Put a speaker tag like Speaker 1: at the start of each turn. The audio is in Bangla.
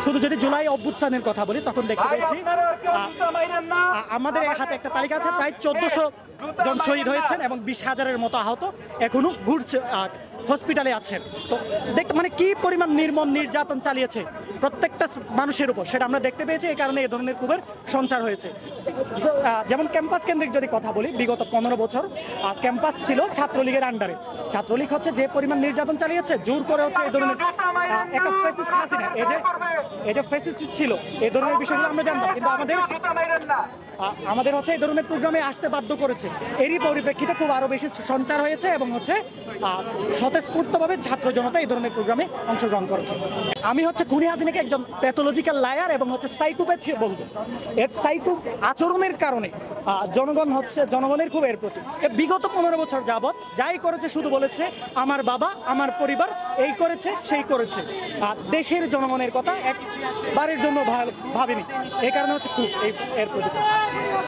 Speaker 1: শুধু যদি জুলাই অভ্যুত্থানের কথা বলি তখন দেখতে পেয়েছি আমাদের হাতে একটা তালিকা আছে, প্রায় 1400 জন শহীদ হয়েছেন এবং 20,000-এর মতো আহত এখনো ঘুরছে, হসপিটালে আছেন। তো দেখতে মানে কি পরিমাণ নির্মম নির্যাতন চালিয়েছে প্রত্যেকটা মানুষের উপর, সেটা আমরা দেখতে পেয়েছি। এই কারণে এই ধরনের ক্ষোভের সঞ্চার হয়েছে। যেমন ক্যাম্পাস কেন্দ্রিক যদি কথা বলি, বিগত 15 বছর ক্যাম্পাস ছিল ছাত্রলীগের আন্ডারে। ছাত্রলীগ হচ্ছে যে পরিমাণ নির্যাতন চালিয়েছে, জোর করে হচ্ছে এই ধরনের একটা ফ্যাসিস্ট হাসিনা, এই যে ফ্যাসিস্ট ছিল, এই ধরনের বিষয়গুলো আমরা জানতাম, কিন্তু আমাদের হচ্ছে এই ধরনের প্রোগ্রামে আসতে বাধ্য করেছে। এরই পরিপ্রেক্ষিতে খুব আরো বেশি সঞ্চার হয়েছে এবং হচ্ছে স্বতঃস্ফূর্তভাবে ছাত্র জনতা এই ধরনের প্রোগ্রামে অংশগ্রহণ করেছে। আমি হচ্ছে খুনি হাসিনাকে একজন প্যাথোলজিক্যাল লায়ার এবং হচ্ছে সাইকোপ্যাথ বলবো। এর সাইকো আচরণের কারণে জনগণের খুব এর প্রতি বিগত 15 বছর যাবৎ যাই করেছে শুধু বলেছে আমার বাবা আমার পরিবার এই করেছে সেই করেছে, দেশের জনগণের কথা একবারের জন্য ভাবেনি। এই কারণে হচ্ছে খুব এর প্রতি।